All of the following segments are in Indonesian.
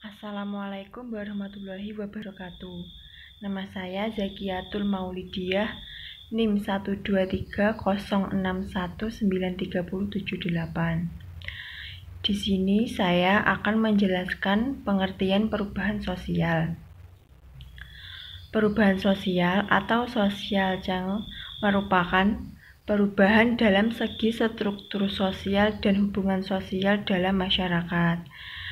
Assalamualaikum warahmatullahi wabarakatuh. Nama saya Zakiatul Maulidiyah, NIM 12306193078. Di sini saya akan menjelaskan pengertian perubahan sosial. Perubahan sosial atau social change merupakan perubahan dalam segi struktur sosial dan hubungan sosial dalam masyarakat.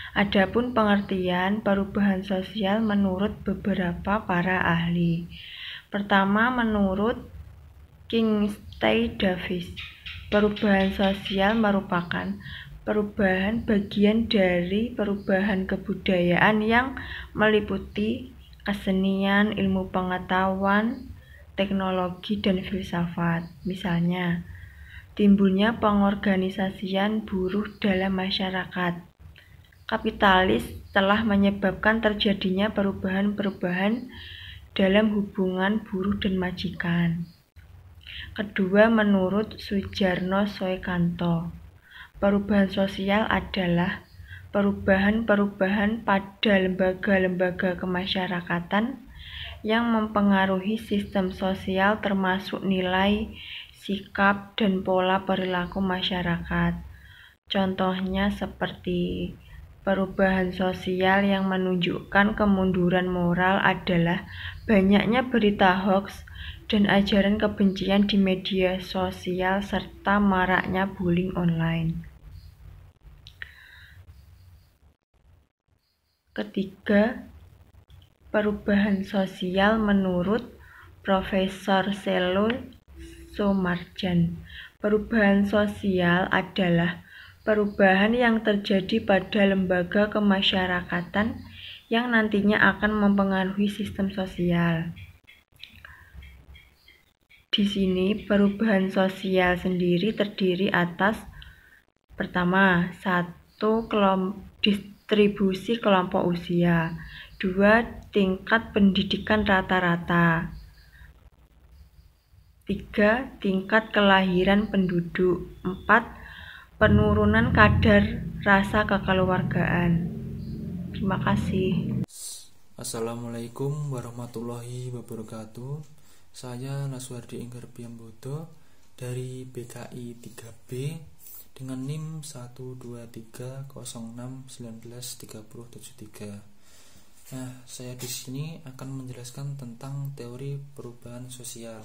Adapun pengertian perubahan sosial menurut beberapa para ahli. Pertama, menurut Kingsley Davis, perubahan sosial merupakan perubahan bagian dari perubahan kebudayaan yang meliputi kesenian, ilmu pengetahuan, teknologi, dan filsafat. Misalnya, timbulnya pengorganisasian buruh dalam masyarakat kapitalis telah menyebabkan terjadinya perubahan-perubahan dalam hubungan buruh dan majikan. Kedua, menurut Sujarno Soekanto, perubahan sosial adalah perubahan-perubahan pada lembaga-lembaga kemasyarakatan yang mempengaruhi sistem sosial termasuk nilai, sikap, dan pola perilaku masyarakat. Contohnya seperti perubahan sosial yang menunjukkan kemunduran moral adalah banyaknya berita hoax dan ajaran kebencian di media sosial serta maraknya bullying online. Ketiga, perubahan sosial menurut Profesor Sello Soemarjan. Perubahan sosial adalah perubahan yang terjadi pada lembaga kemasyarakatan yang nantinya akan mempengaruhi sistem sosial. Di sini perubahan sosial sendiri terdiri atas pertama, 1. Distribusi kelompok usia, 2. Tingkat pendidikan rata-rata, 3. Tingkat kelahiran penduduk, 4. Penurunan kadar rasa kekeluargaan. Terima kasih. Assalamualaikum warahmatullahi wabarakatuh. Saya Naswardi Inggar Piambodo dari BKI 3B dengan NIM 12306193073. Nah, saya di sini akan menjelaskan tentang teori perubahan sosial.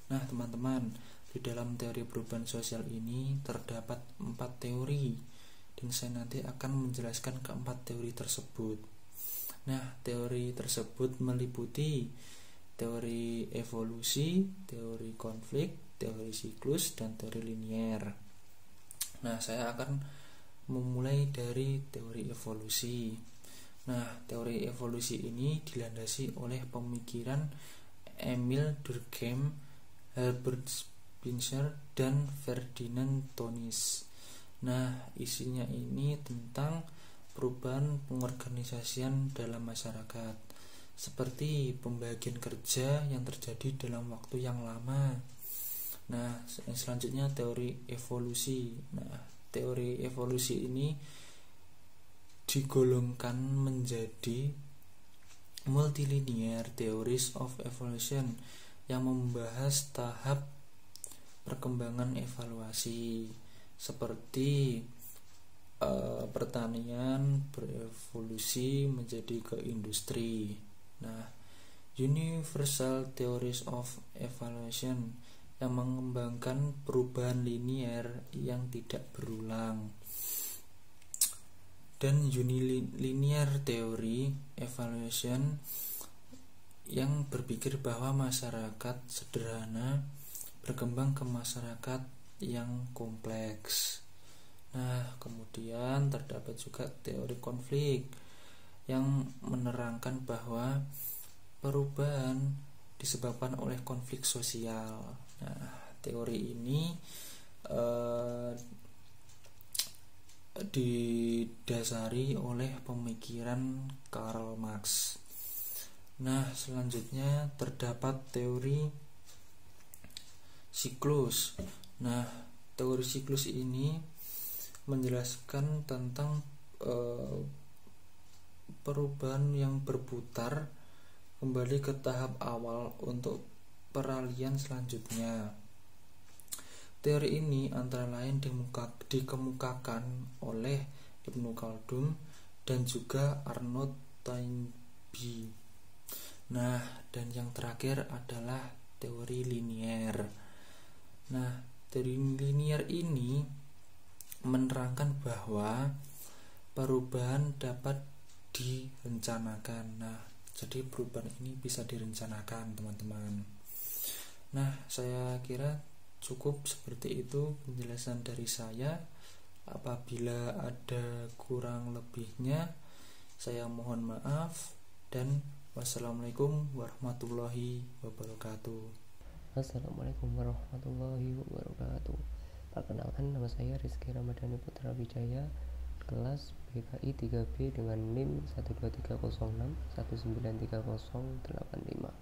Nah, teman-teman, di dalam teori perubahan sosial ini terdapat 4 teori dan saya nanti akan menjelaskan keempat teori tersebut. Nah, teori tersebut meliputi teori evolusi, teori konflik, teori siklus, dan teori linier. Nah, saya akan memulai dari teori evolusi. Nah, teori evolusi ini dilandasi oleh pemikiran Emile Durkheim, Herbert Spencer, dan Ferdinand Tönnies. Nah, isinya ini tentang perubahan pengorganisasian dalam masyarakat, seperti pembagian kerja yang terjadi dalam waktu yang lama. Nah, selanjutnya teori evolusi. Nah, teori evolusi ini digolongkan menjadi multilinear theories of evolution yang membahas tahap perkembangan evaluasi seperti pertanian berevolusi menjadi ke industri. Nah, universal theories of evaluation yang mengembangkan perubahan linier yang tidak berulang, dan unilinear theory evaluation yang berpikir bahwa masyarakat sederhana berkembang ke masyarakat yang kompleks. Nah, kemudian terdapat juga teori konflik yang menerangkan bahwa perubahan disebabkan oleh konflik sosial. Nah, teori ini didasari oleh pemikiran Karl Marx. Nah, selanjutnya terdapat teori siklus. Nah, teori siklus ini menjelaskan tentang perubahan yang berputar kembali ke tahap awal untuk peralihan selanjutnya. Teori ini antara lain dikemukakan oleh Ibnu Khaldun dan juga Arnold Toynbee. Nah, dan yang terakhir adalah teori linier. Nah, teori linier ini menerangkan bahwa perubahan dapat direncanakan. Nah, jadi perubahan ini bisa direncanakan, teman-teman. Nah, saya kira cukup seperti itu penjelasan dari saya. Apabila ada kurang lebihnya, saya mohon maaf, dan wassalamualaikum warahmatullahi wabarakatuh. Assalamualaikum warahmatullahi wabarakatuh. Perkenalkan, nama saya Rizky Ramadhani Putra Wijaya, kelas BKI 3B dengan NIM 12306193085.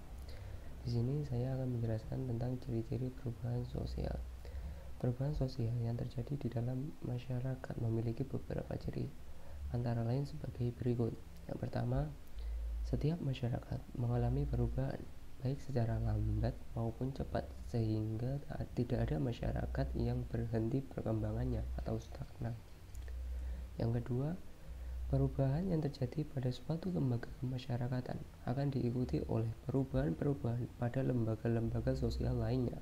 Di sini saya akan menjelaskan tentang ciri-ciri perubahan sosial. Perubahan sosial yang terjadi di dalam masyarakat memiliki beberapa ciri, antara lain sebagai berikut. Yang pertama, setiap masyarakat mengalami perubahan, baik secara lambat maupun cepat, sehingga tidak ada masyarakat yang berhenti perkembangannya atau stagnan. Yang kedua, perubahan yang terjadi pada suatu lembaga kemasyarakatan akan diikuti oleh perubahan-perubahan pada lembaga-lembaga sosial lainnya.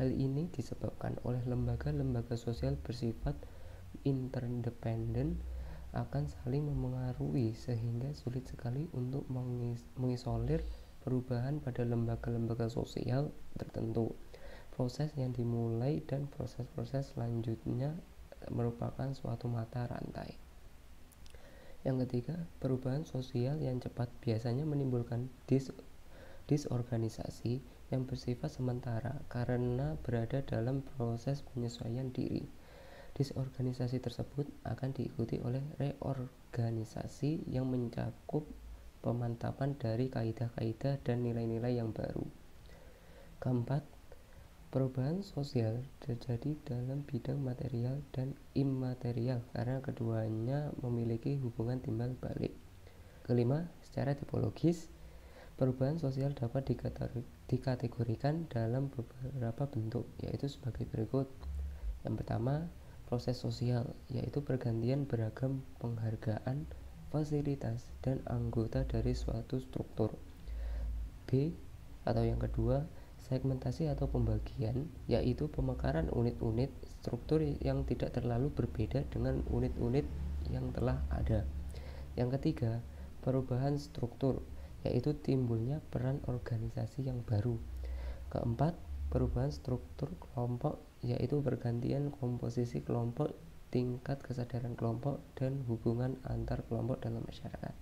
Hal ini disebabkan oleh lembaga-lembaga sosial bersifat interdependen akan saling memengaruhi, sehingga sulit sekali untuk mengisolir perubahan pada lembaga-lembaga sosial tertentu. Proses yang dimulai dan proses-proses selanjutnya merupakan suatu mata rantai. Yang ketiga, perubahan sosial yang cepat biasanya menimbulkan disorganisasi yang bersifat sementara karena berada dalam proses penyesuaian diri. Disorganisasi tersebut akan diikuti oleh reorganisasi yang mencakup pemantapan dari kaidah-kaidah dan nilai-nilai yang baru. Keempat, perubahan sosial terjadi dalam bidang material dan imaterial karena keduanya memiliki hubungan timbal balik. Kelima, secara tipologis, perubahan sosial dapat dikategorikan dalam beberapa bentuk, yaitu sebagai berikut. Yang pertama, proses sosial, yaitu pergantian beragam penghargaan, fasilitas, dan anggota dari suatu struktur. B, atau yang kedua, segmentasi atau pembagian, yaitu pemekaran unit-unit struktur yang tidak terlalu berbeda dengan unit-unit yang telah ada. Yang ketiga, perubahan struktur, yaitu timbulnya peran organisasi yang baru. Keempat, perubahan struktur kelompok, yaitu pergantian komposisi kelompok, tingkat kesadaran kelompok, dan hubungan antar kelompok dalam masyarakat.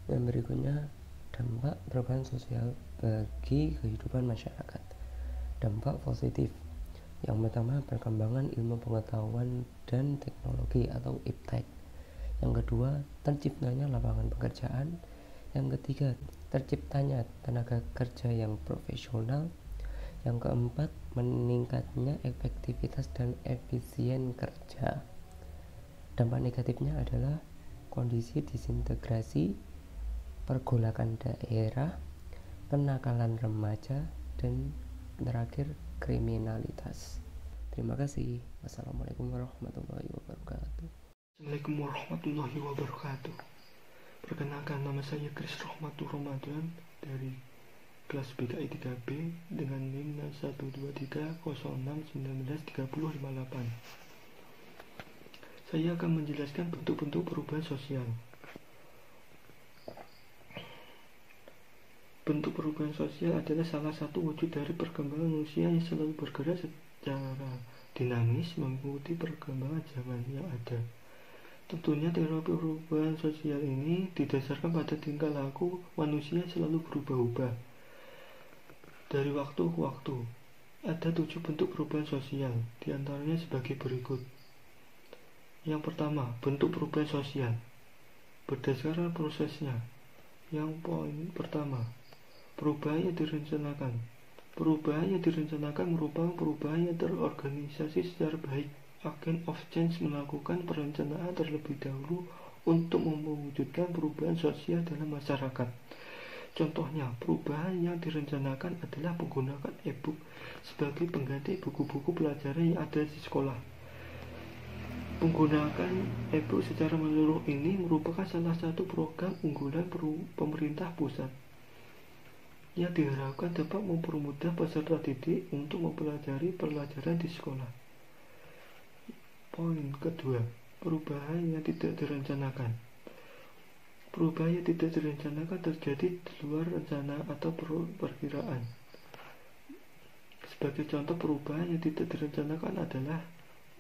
Dan berikutnya, dampak perubahan sosial bagi kehidupan masyarakat. Dampak positif. Yang pertama, perkembangan ilmu pengetahuan dan teknologi atau iptek. Yang kedua, terciptanya lapangan pekerjaan. Yang ketiga, terciptanya tenaga kerja yang profesional. Yang keempat, meningkatnya efektivitas dan efisien kerja. Dampak negatifnya adalah kondisi disintegrasi, pergolakan daerah, kenakalan remaja, dan terakhir kriminalitas. Terima kasih. Wassalamualaikum warahmatullahi wabarakatuh. Assalamualaikum warahmatullahi wabarakatuh. Perkenalkan, nama saya Kris Rahmatur Ramadan dari kelas BKI 3B dengan NIM 12306193058. Saya akan menjelaskan bentuk-bentuk perubahan sosial. Bentuk perubahan sosial adalah salah satu wujud dari perkembangan manusia yang selalu bergerak secara dinamis mengikuti perkembangan zaman yang ada. Tentunya teori perubahan sosial ini didasarkan pada tingkah laku manusia yang selalu berubah-ubah dari waktu ke waktu. Ada 7 bentuk perubahan sosial, diantaranya sebagai berikut. Yang pertama, bentuk perubahan sosial berdasarkan prosesnya. Yang poin pertama, perubahan yang direncanakan. Perubahan yang direncanakan merupakan perubahan yang terorganisasi secara baik. Agent of change melakukan perencanaan terlebih dahulu untuk mewujudkan perubahan sosial dalam masyarakat. Contohnya, perubahan yang direncanakan adalah menggunakan e-book sebagai pengganti buku-buku pelajaran yang ada di sekolah. Menggunakan e-book secara menyeluruh ini merupakan salah satu program unggulan pemerintah pusat yang diharapkan dapat mempermudah peserta didik untuk mempelajari pelajaran di sekolah. Poin kedua, perubahan yang tidak direncanakan. Perubahan yang tidak direncanakan terjadi di luar rencana atau perkiraan. Sebagai contoh perubahan yang tidak direncanakan adalah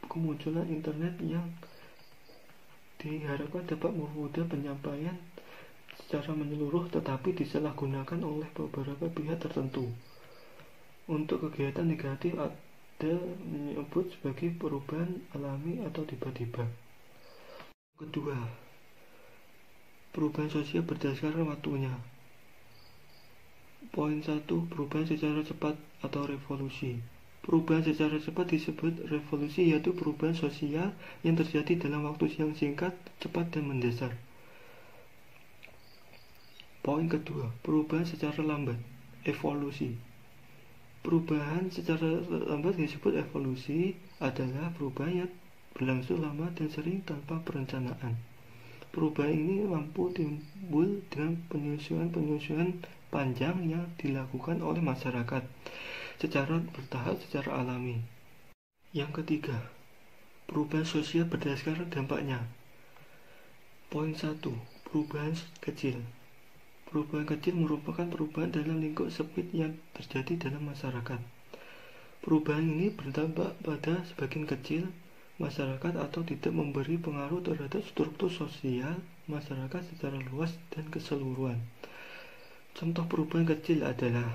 kemunculan internet yang diharapkan dapat mempermudah penyampaian secara menyeluruh tetapi disalahgunakan oleh beberapa pihak tertentu untuk kegiatan negatif ada menyebut sebagai perubahan alami atau tiba-tiba. Kedua, perubahan sosial berdasarkan waktunya. Poin 1. Perubahan secara cepat atau revolusi. Perubahan secara cepat disebut revolusi, yaitu perubahan sosial yang terjadi dalam waktu yang singkat, cepat, dan mendesak. Poin kedua, perubahan secara lambat, evolusi. Perubahan secara lambat disebut evolusi adalah perubahan yang berlangsung lama dan sering tanpa perencanaan. Perubahan ini mampu timbul dengan penyusunan panjang yang dilakukan oleh masyarakat secara bertahap secara alami. Yang ketiga, perubahan sosial berdasarkan dampaknya. Poin 1. Perubahan kecil. Perubahan kecil merupakan perubahan dalam lingkup sempit yang terjadi dalam masyarakat. Perubahan ini berdampak pada sebagian kecil masyarakat atau tidak memberi pengaruh terhadap struktur sosial masyarakat secara luas dan keseluruhan. Contoh perubahan kecil adalah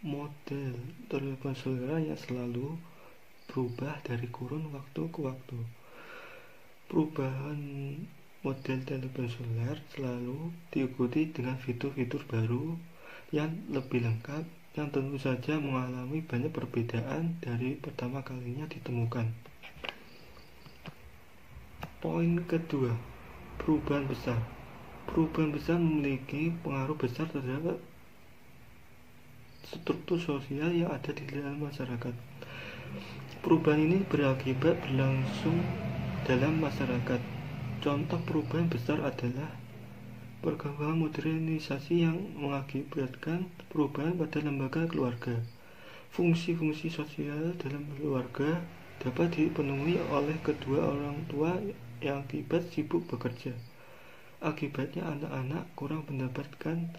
model telepon seluler yang selalu berubah dari kurun waktu ke waktu. Perubahan model telepon seluler selalu diikuti dengan fitur-fitur baru yang lebih lengkap yang tentu saja mengalami banyak perbedaan dari pertama kalinya ditemukan. Poin kedua, perubahan besar. Perubahan besar memiliki pengaruh besar terhadap struktur sosial yang ada di dalam masyarakat. Perubahan ini berakibat berlangsung dalam masyarakat. Contoh perubahan besar adalah perkembangan modernisasi yang mengakibatkan perubahan pada lembaga keluarga. Fungsi-fungsi sosial dalam keluarga dapat dipenuhi oleh kedua orang tua yang akibat sibuk bekerja. Akibatnya anak-anak kurang mendapatkan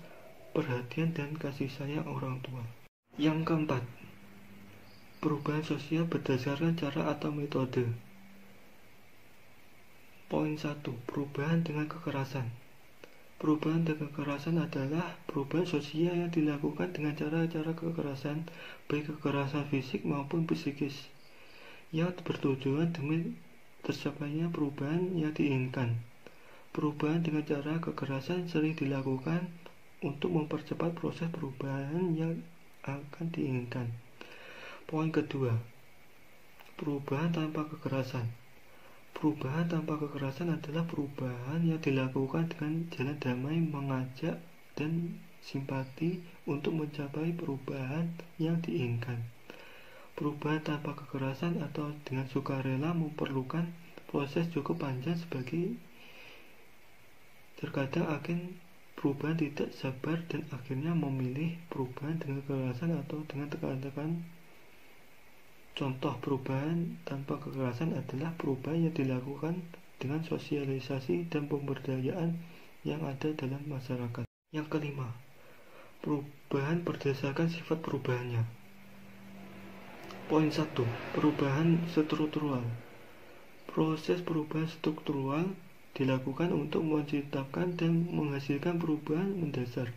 perhatian dan kasih sayang orang tua. Yang keempat, perubahan sosial berdasarkan cara atau metode. Poin 1. Perubahan dengan kekerasan. Perubahan dengan kekerasan adalah perubahan sosial yang dilakukan dengan cara-cara kekerasan, baik kekerasan fisik maupun psikis, yang bertujuan demi tercapainya perubahan yang diinginkan. Perubahan dengan cara kekerasan sering dilakukan untuk mempercepat proses perubahan yang akan diinginkan. Poin kedua, perubahan tanpa kekerasan. Perubahan tanpa kekerasan adalah perubahan yang dilakukan dengan jalan damai, mengajak, dan simpati untuk mencapai perubahan yang diinginkan. Perubahan tanpa kekerasan atau dengan sukarela memerlukan proses cukup panjang sebagai terkadang agen perubahan tidak sabar dan akhirnya memilih perubahan dengan kekerasan atau dengan tekan-tekan. Contoh perubahan tanpa kekerasan adalah perubahan yang dilakukan dengan sosialisasi dan pemberdayaan yang ada dalam masyarakat. Yang kelima, perubahan berdasarkan sifat perubahannya. Poin 1. Perubahan struktural. Proses perubahan struktural dilakukan untuk menciptakan dan menghasilkan perubahan mendasar.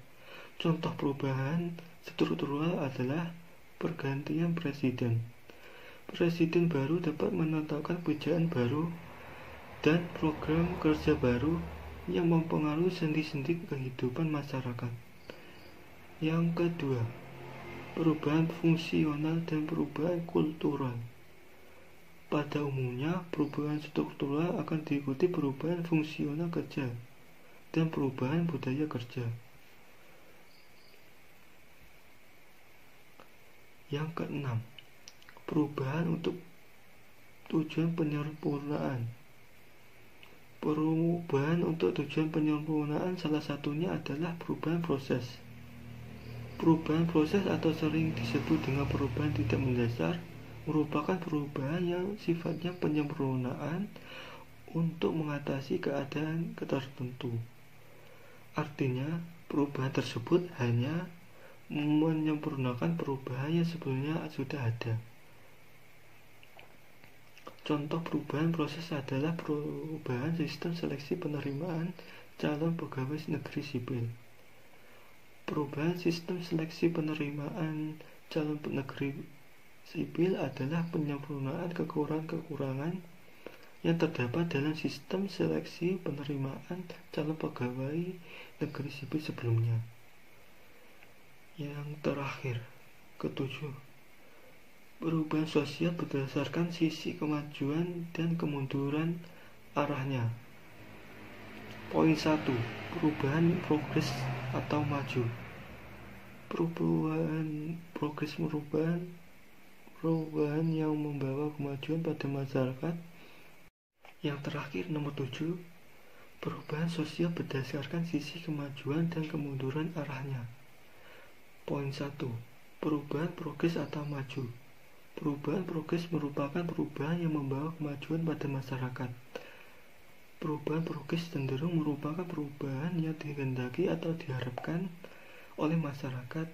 Contoh perubahan struktural adalah pergantian presiden. Presiden baru dapat menetapkan kebijakan baru dan program kerja baru yang mempengaruhi sendi-sendi kehidupan masyarakat. Yang kedua, perubahan fungsional dan perubahan kultural. Pada umumnya, perubahan struktural akan diikuti perubahan fungsional kerja dan perubahan budaya kerja. Yang keenam, perubahan untuk tujuan penyempurnaan. Perubahan untuk tujuan penyempurnaan salah satunya adalah perubahan proses. Perubahan proses atau sering disebut dengan perubahan tidak mendasar merupakan perubahan yang sifatnya penyempurnaan untuk mengatasi keadaan tertentu. Artinya, perubahan tersebut hanya menyempurnakan perubahan yang sebelumnya sudah ada. Contoh perubahan proses adalah perubahan sistem seleksi penerimaan calon pegawai negeri sipil. Perubahan sistem seleksi penerimaan calon negeri sipil adalah penyempurnaan kekurangan-kekurangan yang terdapat dalam sistem seleksi penerimaan calon pegawai negeri sipil sebelumnya. Yang terakhir, ketujuh, perubahan sosial berdasarkan sisi kemajuan dan kemunduran arahnya. Poin 1, perubahan progres atau maju. Perubahan progres merupakan perubahan yang membawa kemajuan pada masyarakat. Yang terakhir, nomor 7, perubahan sosial berdasarkan sisi kemajuan dan kemunduran arahnya. Poin 1, perubahan progres atau maju. Perubahan progres merupakan perubahan yang membawa kemajuan pada masyarakat. Perubahan progres cenderung merupakan perubahan yang dikehendaki atau diharapkan oleh masyarakat.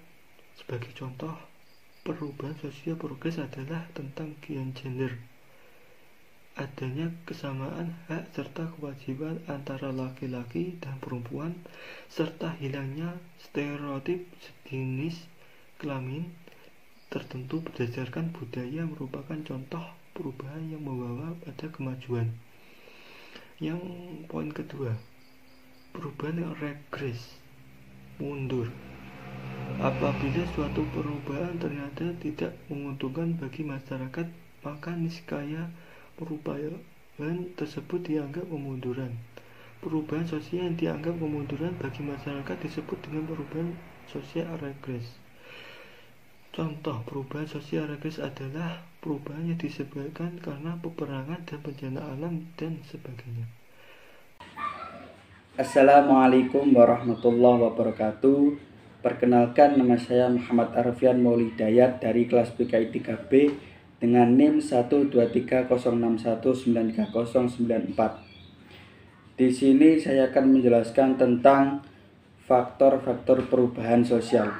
Sebagai contoh, perubahan sosial progres adalah tentang gender, adanya kesamaan hak serta kewajiban antara laki-laki dan perempuan, serta hilangnya stereotip jenis kelamin tertentu berdasarkan budaya merupakan contoh perubahan yang membawa pada kemajuan. Yang poin kedua, perubahan yang regres, mundur. Apabila suatu perubahan ternyata tidak menguntungkan bagi masyarakat, maka niscaya perubahan tersebut dianggap kemunduran. Perubahan sosial yang dianggap kemunduran bagi masyarakat disebut dengan perubahan sosial regres. Contoh perubahan sosial regres adalah perubahan yang disebabkan karena peperangan dan bencana alam dan sebagainya. Assalamualaikum warahmatullahi wabarakatuh. Perkenalkan, nama saya Muhammad Arfian Maulidayat dari kelas PKI 3B dengan NIM 12306193094. Di sini saya akan menjelaskan tentang faktor-faktor perubahan sosial.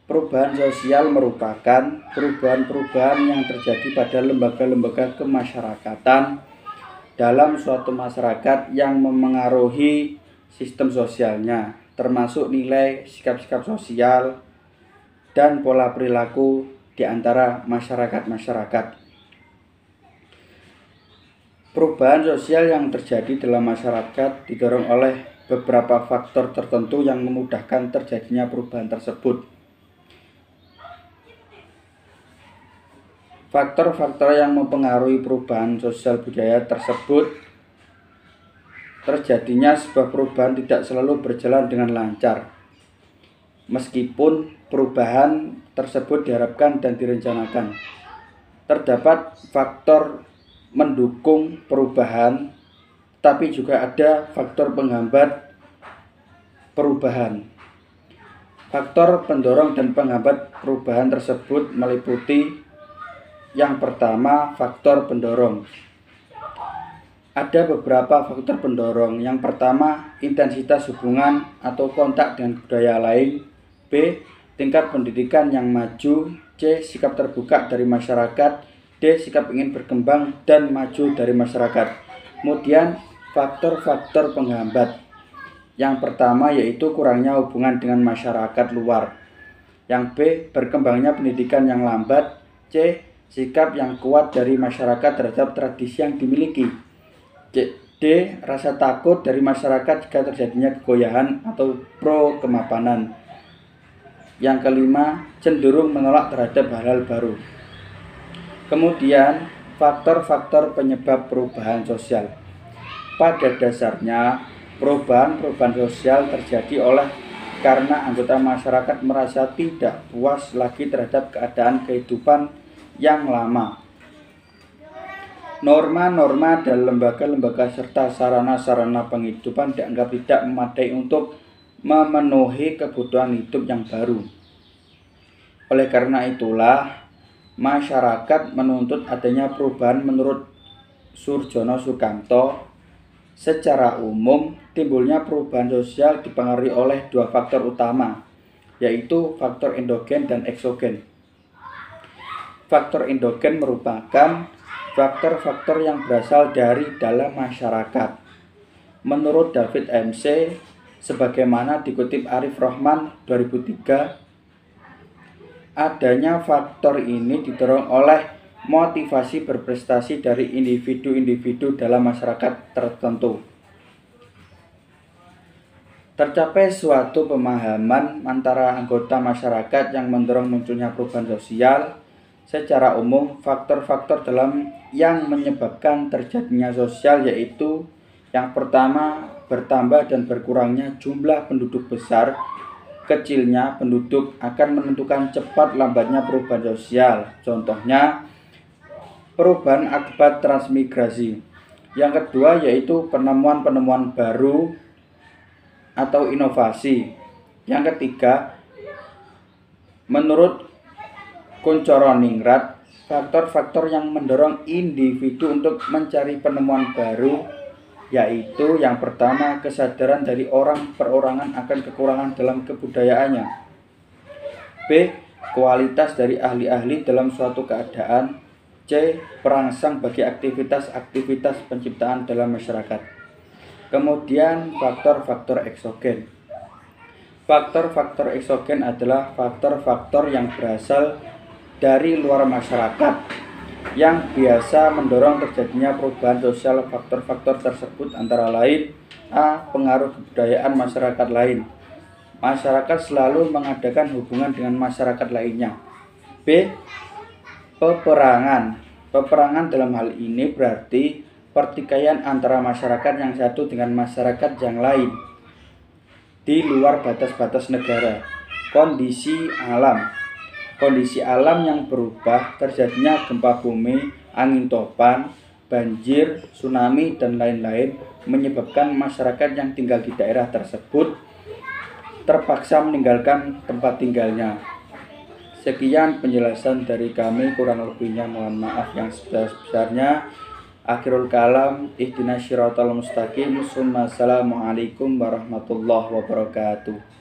Perubahan sosial merupakan perubahan-perubahan yang terjadi pada lembaga-lembaga kemasyarakatan dalam suatu masyarakat yang memengaruhi sistem sosialnya, termasuk nilai, sikap-sikap sosial, dan pola perilaku di antara masyarakat-masyarakat. Perubahan sosial yang terjadi dalam masyarakat didorong oleh beberapa faktor tertentu yang memudahkan terjadinya perubahan tersebut. Faktor-faktor yang mempengaruhi perubahan sosial budaya tersebut terjadinya sebuah perubahan tidak selalu berjalan dengan lancar. Meskipun perubahan tersebut diharapkan dan direncanakan, terdapat faktor mendukung perubahan, tapi juga ada faktor penghambat perubahan. Faktor pendorong dan penghambat perubahan tersebut meliputi: yang pertama, faktor pendorong. Ada beberapa faktor pendorong. Yang pertama, intensitas hubungan atau kontak dengan budaya lain. B, tingkat pendidikan yang maju. C, sikap terbuka dari masyarakat. D, sikap ingin berkembang dan maju dari masyarakat. Kemudian, faktor-faktor penghambat. Yang pertama yaitu kurangnya hubungan dengan masyarakat luar. Yang B, berkembangnya pendidikan yang lambat. C, sikap yang kuat dari masyarakat terhadap tradisi yang dimiliki. D, rasa takut dari masyarakat jika terjadinya kegoyahan atau pro kemapanan. Yang kelima, cenderung menolak terhadap hal-hal baru. Kemudian, faktor-faktor penyebab perubahan sosial. Pada dasarnya, perubahan sosial terjadi karena anggota masyarakat merasa tidak puas lagi terhadap keadaan kehidupan yang lama. Norma-norma dan lembaga-lembaga serta sarana-sarana penghidupan dianggap tidak memadai untuk memenuhi kebutuhan hidup yang baru. Oleh karena itulah, masyarakat menuntut adanya perubahan. Menurut Surjono Sukamto, secara umum timbulnya perubahan sosial dipengaruhi oleh dua faktor utama, yaitu faktor endogen dan eksogen. Faktor endogen merupakan faktor-faktor yang berasal dari dalam masyarakat. Menurut David MC, sebagaimana dikutip Arif Rahman 2003, adanya faktor ini didorong oleh motivasi berprestasi dari individu-individu dalam masyarakat tertentu. Tercapai suatu pemahaman antara anggota masyarakat yang mendorong munculnya perubahan sosial. Secara umum, faktor-faktor dalam yang menyebabkan terjadinya sosial yaitu yang pertama, bertambah dan berkurangnya jumlah penduduk besar. Kecilnya penduduk akan menentukan cepat lambatnya perubahan sosial. Contohnya, perubahan akibat transmigrasi. Yang kedua yaitu penemuan-penemuan baru atau inovasi. Yang ketiga, menurut Kunchoro-Ningrat, faktor-faktor yang mendorong individu untuk mencari penemuan baru yaitu yang pertama, kesadaran dari orang perorangan akan kekurangan dalam kebudayaannya. B. Kualitas dari ahli-ahli dalam suatu keadaan. C. Perangsang bagi aktivitas-aktivitas penciptaan dalam masyarakat. Kemudian faktor-faktor eksogen. Faktor-faktor eksogen adalah faktor-faktor yang berasal dari luar masyarakat yang biasa mendorong terjadinya perubahan sosial. Faktor-faktor tersebut antara lain: A. Pengaruh kebudayaan masyarakat lain. Masyarakat selalu mengadakan hubungan dengan masyarakat lainnya. B. Peperangan. Peperangan dalam hal ini berarti pertikaian antara masyarakat yang satu dengan masyarakat yang lain di luar batas-batas negara. Kondisi alam. Kondisi alam yang berubah, terjadinya gempa bumi, angin topan, banjir, tsunami, dan lain-lain menyebabkan masyarakat yang tinggal di daerah tersebut terpaksa meninggalkan tempat tinggalnya. Sekian penjelasan dari kami, kurang lebihnya mohon maaf yang sebesar-besarnya. Akhirul kalam, ihdinas syiratal mustaqim. Assalamualaikum warahmatullahi wabarakatuh.